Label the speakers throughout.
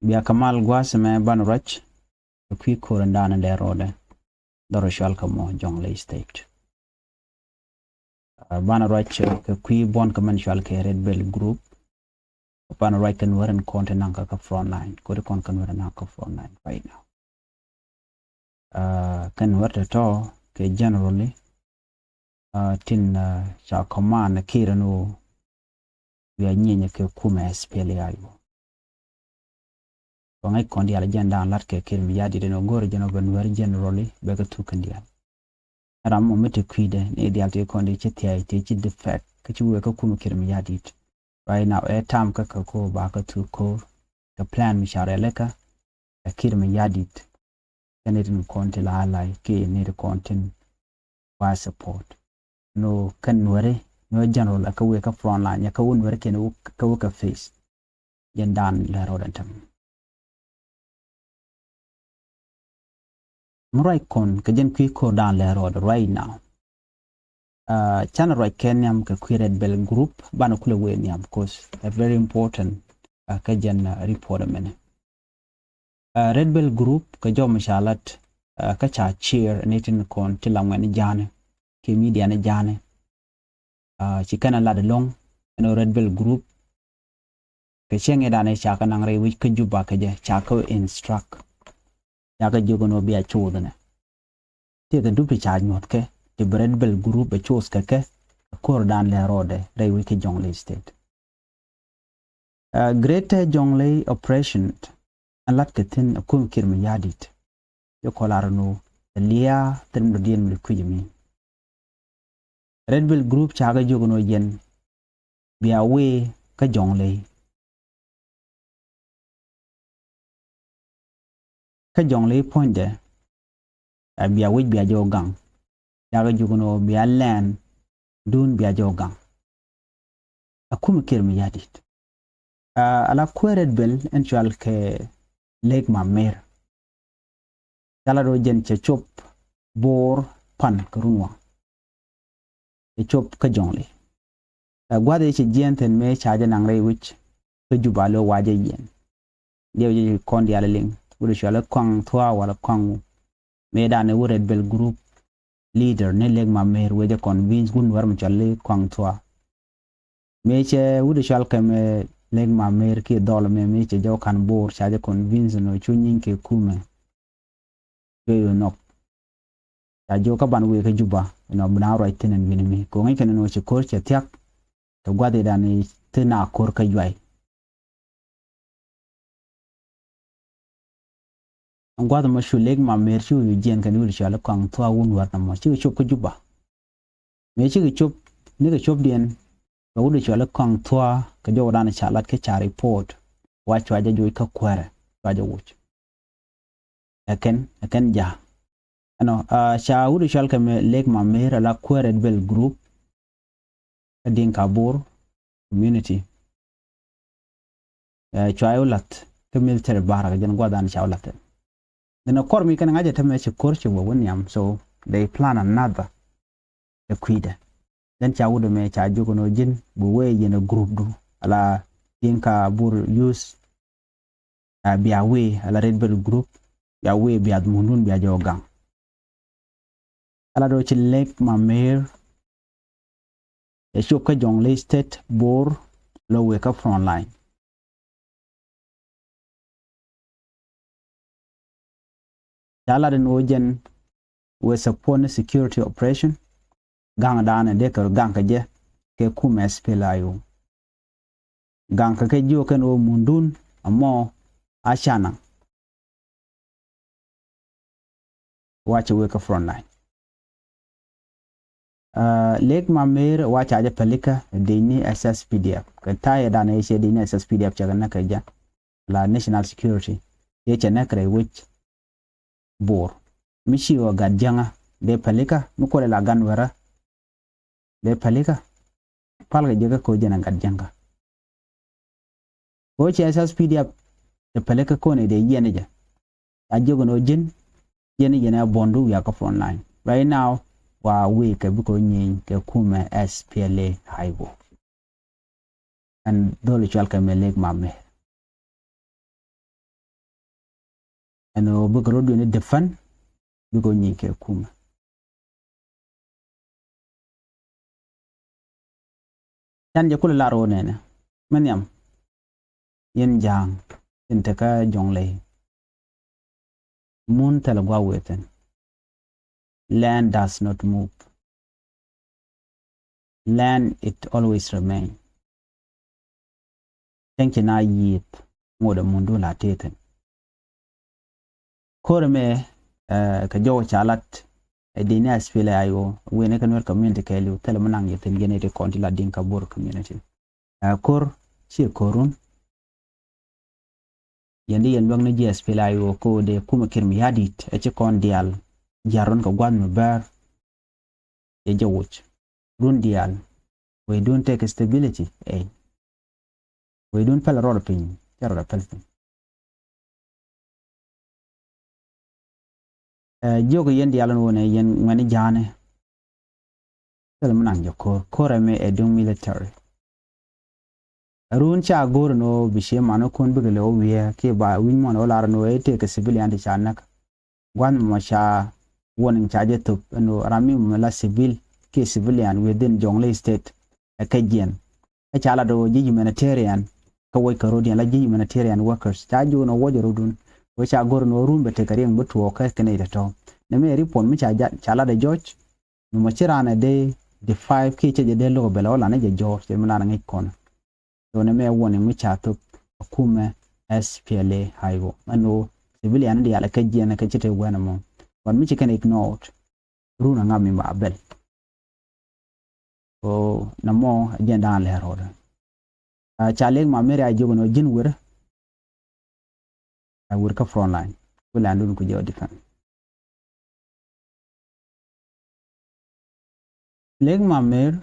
Speaker 1: Bia Kamal Guaseme Banurach, a quick Corandan and their order, the Roshalkamo, Jonglei State. Banurach, a quick bon commercial Red Bell Group, Banurach and Warren Continanka front line, Kodakon Converanaka front line right now. Can what at all, generally, tin shall command a Kirano, we are near Kuma SPLA. Wangai kondi agenda latke kirmi yadi de nogoro jeno benwer generally bega tukandia ram mete kwide ne dialte kondi chetia ite chi defect kichu ka kuma kirmi yadi right now time ka ko ba ka tu ko the plan mi share leka kirmi yadi kanedin konti la alai ke ne de content wa support no kan wore no general ka we ka front line ya ka won wore ke no ka face yendan la rodantam Murai kon kajen ko down the road right now. Channel right Kenyam ka Red Bell Group bana kule weniam because a very important kajen report mene. Red Bell Group ka jo mashalat ka cha cheer netin kon tilamwen jane ke media ne jane. Chikana lad long Red Bell Group ka chenge dane chaka nangre which ka juba ka je chaka instruct. Yaga jogono biya chodane te the dupi charge not ke the Red Bell Group a chose kake kor dan le rode dai wiki Jonglei State greater Jonglei operation alat ketin akum kirmi yadit yo kolarno lia term dien mi kujimi Red Bell Group chaga jogono yen biya we ka Jonglei ka Jonglei point de biya wij biya jogang yaga jugono biya land dun biya jogang akum kirmi yadit ala Red Bell entual ke Lake Mamer dala do jen che chop bor pan krunwa e chop ka Jonglei gwade che jenten me chaje nangre wich ke jubalo waje yen dewe kondi ala ling wuri shala kwang thwa wala kwang medane Red Bell Group leader ne Lake Mamer weje convince gun war mchalle kwang thwa meche wuri shal kame Lake Mamer ki dol me meche jo kan bor chaje convince no chunyin ke kume yo no ya jo ka ban we ke juba no bna right tenen winimi ko ngai ken no che kor che tiak to gwade dane tena kor ka jwai Angwada mashu Lake Mamer chu yu jen kan wuri shala kwang thwa wun war na mo chi chop ko juba me chi chop ni ke chop dien ba wuri shala kwang thwa ka jo dana chalat ke cha report wa chwa ja jo ka kware ba jo wuch aken ja ano sha wuri shala ka Lake Mamer la Red Bell Group din kabur community chwa ulat ke military bara jen gwada na chawlat then of course we can ngaje tame che korche wo wonyam so they plan another the quida then cha wudo me cha jogo no jin bu we yen a group do ala tinka bur use biya we ala Red Bell Group ya we biya munun biya jogang ala do che Lake Mamer e shoka Jonglei State bor lo we ka front line Dala den ojen we support security operation gang dana de ka gang ka je ke kuma SPLAyo gang ka ke jo ken o mundun amo ashana wacha we ka front line Lake Mamer wacha aje pelika deni SSPDF ka taye dana yeshe deni SSPDF chaga na ka ja la national security yeche na kre which bor mishi wa gadjanga de pelika mukole la ganwara de pelika palga jega ko jena gadjanga ko ci SSPDF de pelika ko ne de yene ja ajogo no jin yene yene bondu ya ka front line right now wa we ka buko nyin ke kuma SPLA haibo and dole chalka me Lake Mamer ano bugro do ne defan bugo ni ke kuma tan je kula laro ne maniam yen jang intaka jongle moon talagwa weten land does not move land it always remain tanki na yit ngoda mundu la teten kore me ka jowo chalat dini aspile ayo wene kanwer community kelu tele manang yeten genete konti la dinka bor community kor chi korun yandi yen bang na ji aspile ayo ko de kuma kirmi yadit e chi kon dial jaron ka gwan me ber e jawuch run dial we don't take stability we don't pel rod pin jaro pel pin jogo yen dial wona yen ngani jane tele manang joko kore me e dung military run cha gor no bishe mano kon bigale o wiya ke ba win mon olar no e take civilian di chanak gwan mo cha wonin chaje to no rami mo la civil ke civilian within Jonglei state akajen e chala do ji humanitarian ka way ka rodian la ji humanitarian workers cha ju no wojo rodun we cha gor no rumbe te karien butu o ka kene to ne me ripon mi cha chala de George no mo chirana de 5 ke che de lo bela ola ne je George te mala ngi kon so ne me woni mi cha to kuma SPLA haigo mano civilian di ala kajen ka chete wana mo wan mi chicken ignored runa ngami ma bel o namo agenda le roda challenge ma mere ajogo no jin wur a wur ka front line wala ndun ku jodi fan leg ma mer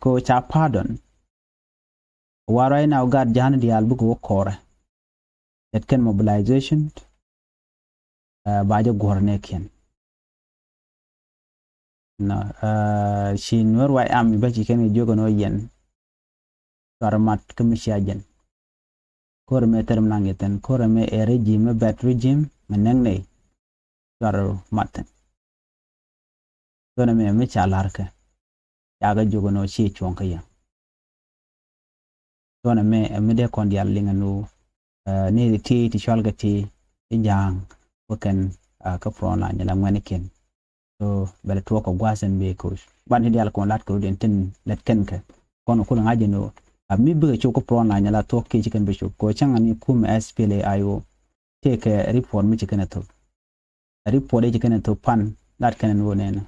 Speaker 1: ko cha pardon warai now got jan di albu ko kore that can mobilization baje gorne ken no shi nur wai am ba ci ken jogo no yen tarmat kamisha jen kor me term nangeten kor me e regime bat regime meneng ne tar maten dona me chalarka yaga jogo no shi chonka ya dona me de kon dial lingano ne ti shalga ti jang wakan ka frona nyala ngwane ken so bela to ko gwasen be ko ban hidi al kon lat ko den tin let ken ka kono ko ngaje no mi be ko frona nyala to ke chicken be ko changa ni kum SPLA ayo take report mi chicken to report e chicken to pan lat ken no nena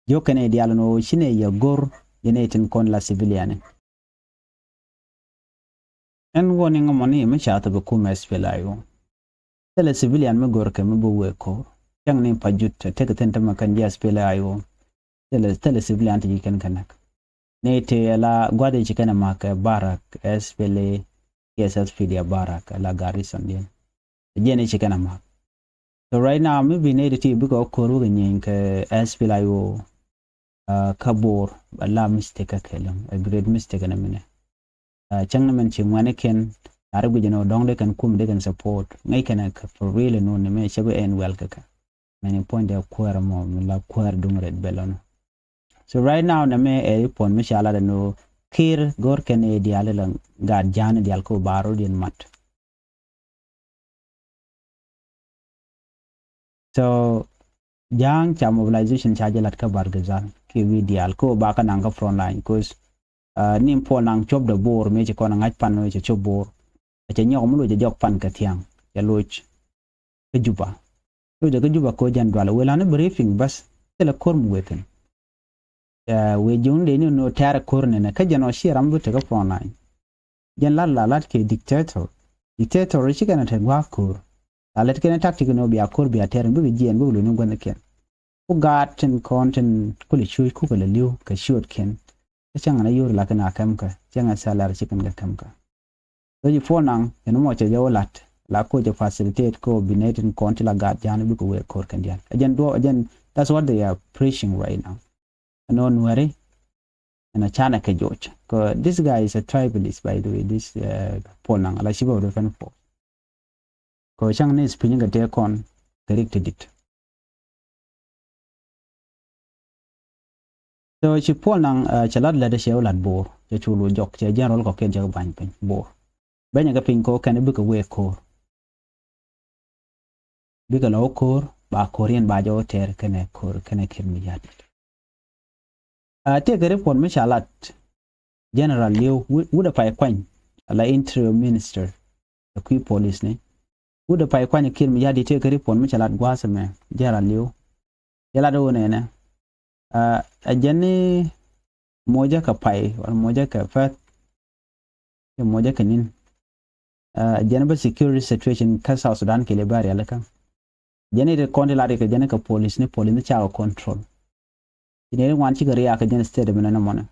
Speaker 1: yo ken dial no shine ya gor yenetin kon la civilian en woni ngomoni mi cha to be kum SPLA ayo tele civilian me gor ke me bo we ko yang ni pajut teke tenta makan dia SPLA ayo tele civilian ti kan kanak ne te la gwade chikana maka barak SPLA KSSP dia barak la garrison dia jene chikana mak so right now maybe need to be ko koru nyen ke SPLA ayo kabor la mistake kelam a great mistake na mine changna men chingwane ken arabu jeno dongde kan kum de kan support ngai kana for really no ne me chabe en well ka many point de kwara mo la kwar dung red belon so right now na me e pon mi shala de no kir gor ken e diale lang gad jan dial ko baro din mat so jang cha mobilization charge lat ka bargazal ki wi dial ko ba ka nanga front line cause nim po nang chop de bor me ko nang pan no che chop bor che nyom lo je jok pan ka tiang ya loch ke juba lo de juba ko jan dwala wala na briefing bas tele korm weten we jonde ni no tara korne na ka jano shiram bu te ka front line jan la ke dictator shi kana te gwa kor alet ken tactic no bi akor bi ater bi jien bu lu ni gwan ken ku gaten content kuli shui ku kala liu ka short ken changa na yor la kana kam ka changa salar chicken ga kam ka so ji fonang eno mo che jawalat la ko je facilitate coordinating content la gat jan bi ko we kor kan dian again that's what they are preaching right now and on worry and a chana ke George this guy is a tribalist by the way this fonang la shibo do fan for ko chang ne spin ga te kon corrected it so chi pol nang chalat la de shew lat bor che chulu jok che general ko ken jag ban pen bor benya ga pin ko kan bu ko we ko bi ga lo ko ba korean ba jo ter kene kor kene kirmi yat te gare pon me chalat general liu wuda pai kwan la interior minister the qui police ne wuda pai kwan kirmi yadi te gare pon me chalat gwasame general liu yala do ne na ajani moja ka pai wal moja ka fat moja ka nin ajani ba security situation ka South Sudan ke le bari alaka jani de konde la de ka jani ka police ne cha control ine wan ci gari aka jani state de na mona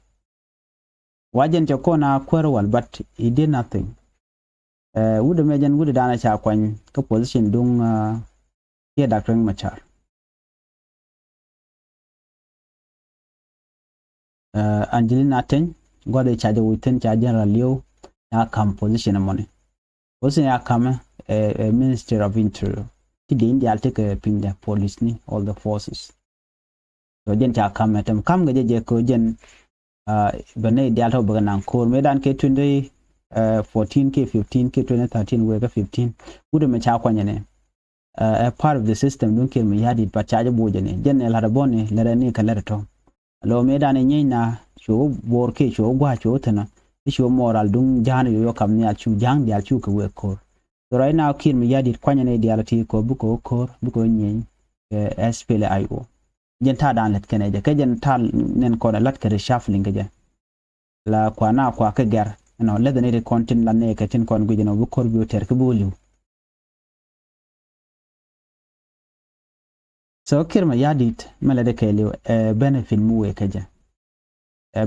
Speaker 1: wajen ta kona kwarwal but he did nothing wuda mejan wuda dana cha kwan ka position dung ya Dr. Machar Angelina Ten gwada charge within charge general Leo ya kam position money also ya kam minister of interior ti de india take pin the police ni all the forces so jen ta kam etem kam ga je ko jen bane dia to bagan ko medan ke 20 14 ke 15 ke 2013 we ga 15 wuda me cha kwanya ne a part of the system dun ke me yadi ba charge boje ne jen la da bone la ni ka la to lo medan nyi na sho bor ke sho gwa sho tana sho moral dun jana yo kam ni achu jang dia chu ko we ko so right now kin me yadi kwanya ne dia lati ko buko nyi SPLIO jen ta dan let kene je ke jen ta nen ko lat ke reshuffling ke je la kwana kwa ke gar no le ne content la ne ke tin kon gujeno bu kor bi ter ke boliu so kirma yadit mala de ke liu benefit mu we ke je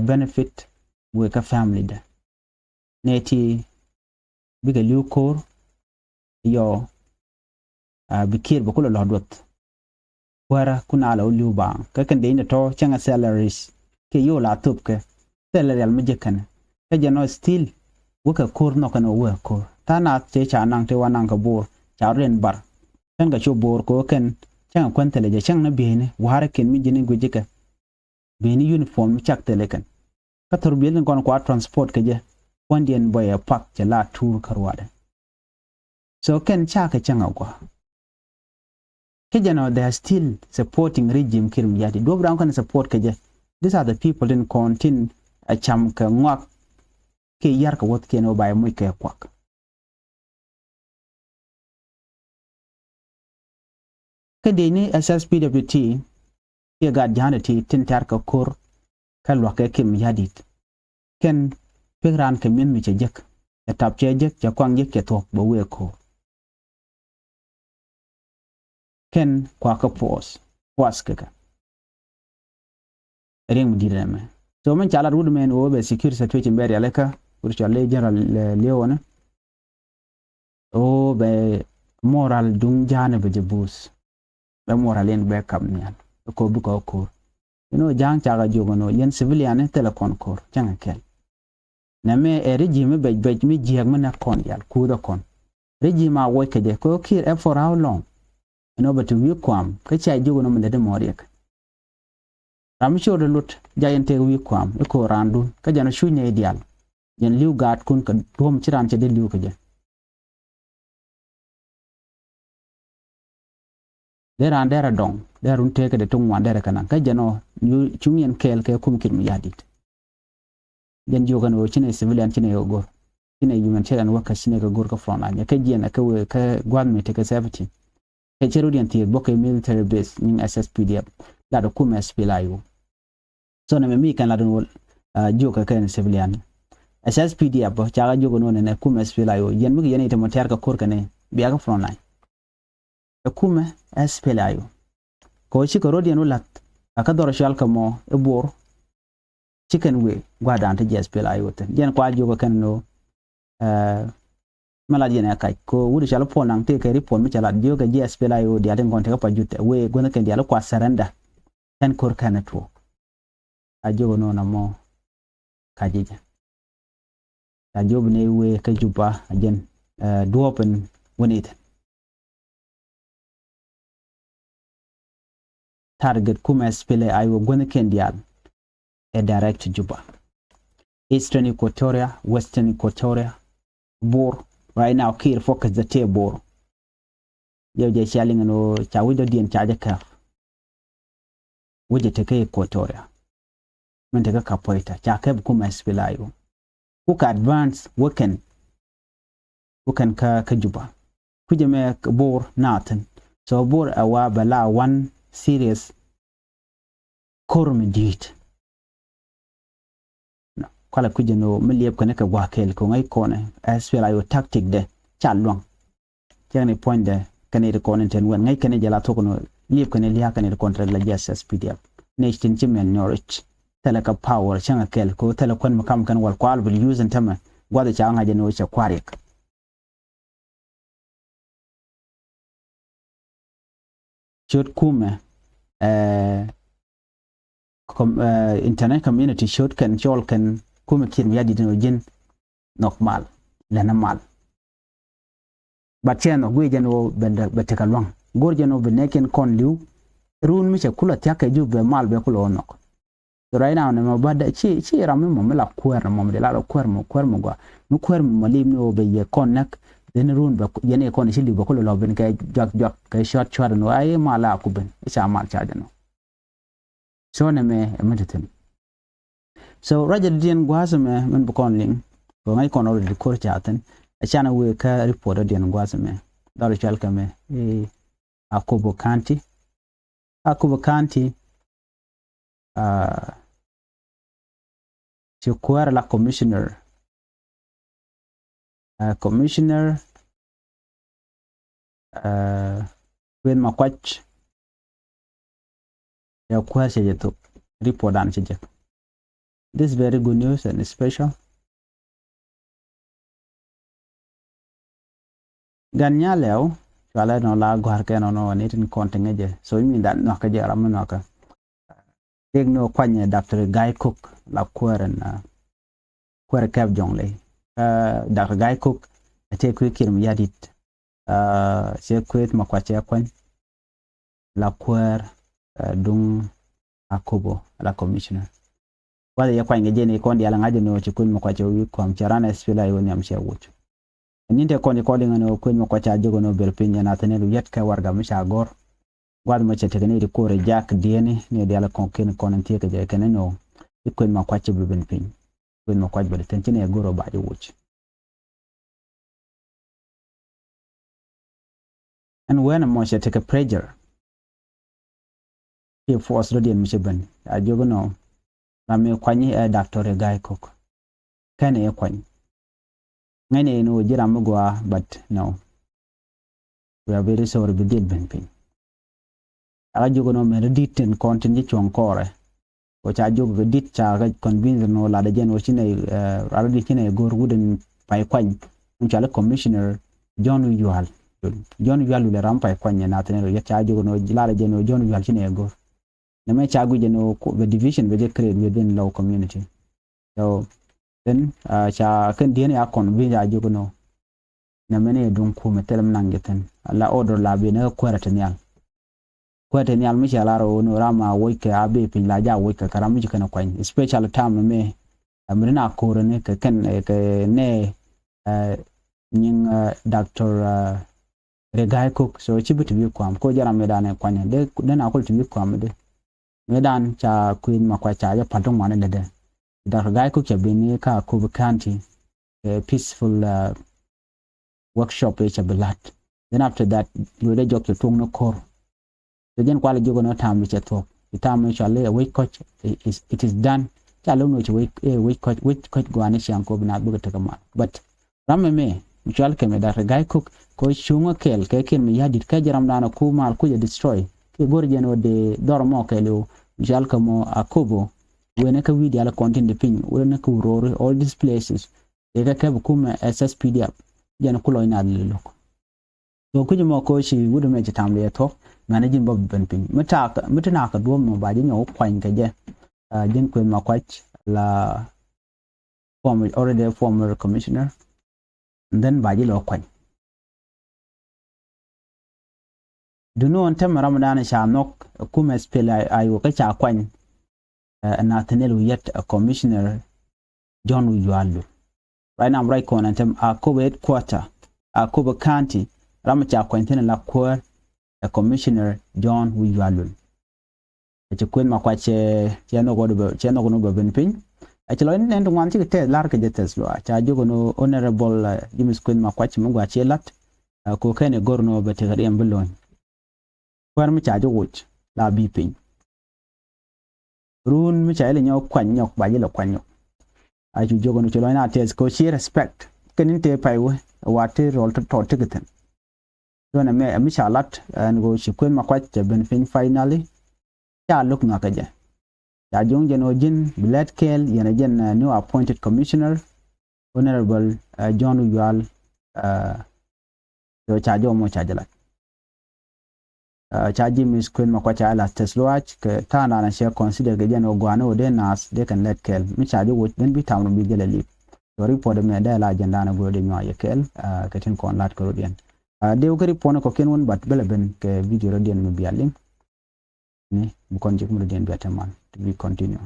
Speaker 1: benefit we ka family da neti biga liu kor yo bikir bu kula lodot wara kuna la liu ba ka kan de ina to changa salaries ke yo la tup ke salary al majekan ka jano still wuka kur no kana we kur tana che cha nang te wanang ka bor cha ren bar kan ga cho bor ko ken chang kwantele je chang na bene wara ken mi jini gujika bene uniform chak tele kan ka tor bien kon kwa transport ke je wandien boy pak je la tour karwade so ken cha ka chang agwa ke jano they are still supporting regime kirim yadi do bran kan support ke je these are the people in contin a cham ka ngwak ke yar ka wot ke no bay muy ke kwak ke de ni SSPWT ke ga janati tin tar ka kor ka lo ke kim yadit ken pegran ke min mi che jek e tap che jek ja kwang jek ke tok bo we ko ken kwa ka pos ke ka ring direme so man chala rud men o be security situation be aleka urchale general leona o be moral dung jane be jebus be moral en be kam nyan ko bu ko jang chaga jogo no yen civilian telecom kor changa kel na me regime be mi jiag mana kon yal ku da kon regime a wo ke de ko kir e for how long but we kwam ka cha jogo no me de moriek ramcho de lut jayente wi kwam e ko randu ka jana shunye ideal yen liu gat kun ka dom chiran che de liu ka je dera ndera dong derun teke de tung wan dera kanan ka jano chungyen kel ke kum kirmi yadit jen joga no chine civilian chine yogo chine humanitarian worker chine go gor ka front anya ka jena ka we ka gwamnati te ka safety ke cherudien ti boke military base ning SSPDF la do kum SPLIO so na me kan la do joga ka civilian SSPDF bo chaga jogo no ne kum SPLIO yen mu yen ite monter ka kor ka ne biya ka front line kuma SPLIO ko ci ko rodien ulat aka doro shal kamo e bor chicken we gwada ante SPLIO te jen kwa jogo kan no maladi ne kai ko wuri shal ponang te keri pon mi chala joga SPLIO dia den gonte ka pajute we gona ken dia kwa saranda ten kor kanatwo a jogo no na mo kajija a job ne we ka juba jen duopen wonite target kuma SPLA ayo gwene kendial a direct Juba. Eastern Equatoria, Western Equatoria, Bor. Right now, Kir focus the tail Bor. Yo je shaling no chawido dien chaja kaf. Wije teke Equatoria. Menteka kapoita. Chakeb kuma SPLA ayo. Who advance weekend ka Juba. Kuje me Bor Nathan. So Bor awa bala one serious kormidit. Kala kuje no miliep kone ka wakel ko ngai kone SPLA ayo tactic de chalwang. Jani point de kane de kone ten wen ngai kane jala to kono liep kane liha kane de contract la JSS PDF. Nation chimen Norwich. Teleka power changa kel ko telekon makam kan wal kwal will use ntama gwada changa jeno cha kwarik. Shot kume internet community shot kan chol kan kume kin yadi dino jin nokmal lana mal. Bacheno gwe jeno benda beteka long. Gor jeno beneken kon liu run mi cha kula tiaka ju be mal be kula onok. So right now na mabada chi rami mo mela kwer mo de la kwer mo gwa no kwer mo lim no be ye connect den run ba yene kon shi li ba ko lo ben kay jak kay short no ay mala ku ben isa mal charge no so na me emetitem so raja dien gwaza me men bu kon ling ko ngai kon already ko chaten achana we ka report dien gwaza me dal chalka me Akubo County Chukwara la commissioner Queen Makwach ya kwa to report an cheje. This is very good news and special. Ganya leo wala no la gwar ke no netin kontengeje so you mean that no ka jara no ka no kwanye Dr. Guy Cook la kwaren kwere kab jongle Dr. Guy Cook ate kwikir mi yadit se kwet makwache kwan la kwer dung Akubo la commissioner wale ya kwanye jene kondi ala ngaje no chikun makwache wi kwam charana SPLA yoni amshe wuchu ninte kondi calling no kwen makwache ajogo no belpinya na tanelu yetka warga misha gor gwad ma chete ne ko re jak diene ne de ala konken konantie ke je keneno ikwen makwache buben pin kwen makwache bele tentine goro ba wuchu. And when a mocha take a pressure, he forced the Michigan. I do know. Rame Kwani a Dr. Guy Cook. Can a Kwan? Many know Jiramugua, but no. We are very sorry we did Benpin. I do know Meredith and continue to encore, which I do did convince no Ladajan was in a Radicina good wooden by Kwan, which are commissioner John Usual. John Yual le rampa kwanya na tenero ya chajo no jilala jeno John Yual chine ego na me chagu jeno the division be create within low community so then cha kan diene ya kon bi ya jogo no na mene dun ku metelem nangeten la order la be na kwere nyal mi cha laro no rama woike abe pin la ja woike karamu jikana kwanya special time me amrina akore ne ka ken ne nying Dr. Guy Cook so chibuti bi kwam ko jara medan kwanya de na ko tibi kwam de medan cha Queen Makwacha ya patong mane de Dr. Guy Cook ya bini ka Kubu County a peaceful workshop cha belat then after that you de jok to no kor so then kwala jogo no tam cha talk the time actually a week coach it is done cha lo no cha week coach go ani shan ko bina buga ta kama but ramme me mutual keme Dr. Guy Cook ko chunga kel ke ken mi yadit ka jaram dana ku mal ku ya destroy ke gorje no de dormo kelo jal kamo Akubo wene ka widi ala content de pin wene ka urore all these places e ka keb kuma SSPD jana kulo ina lelok so ku jimo ko shi wudu me tamle to managing bob ben pin mutana ka duom no baje nyo kwan ka je jin Queen Makwach la former commissioner and then baje lo kwan duno on tem ramadan sha nok kuma spela ayo ka cha kwan Nathaniel Wiyet Commissioner John Uyualu. Right now I'm right on tem Akobo headquarter Akobo County ramacha kwantene la kwa Commissioner John Uyualu. Eche kwen makwache cheno gono benpin. Eche lo nendo ngwanchi te lar ke jetes lo cha jogo no honorable James Kwen makwache mungwa chelat ko kene gorno betegari ambelon. Kwar mi cha jogo la bipin. Run mi cha ele nyok kwanyok ba yelo kwanyok. Achu jogo no chelo na tes ko shi respect kenin te paiwe wate rol to tigeten. Dona me mi cha lat ngo shi kwen makwache benpin finally ya look na kaje ya jongje no jin Blad Kel yana jen new appointed commissioner honorable John Uyual do chajo mo chajala chaji mis kwen makwacha ala tesloach ke tana na share consider ge jen ogwano de nas de kan let kel mi chajo wo ben bi tawno bi gele lip do report me da la agenda na go de nyo yekel ke tin kon lat ko rodien de ko report ko ken won bat bele ben ke video rodien no bi aling ni bu kon jek mu den bi ataman to be continue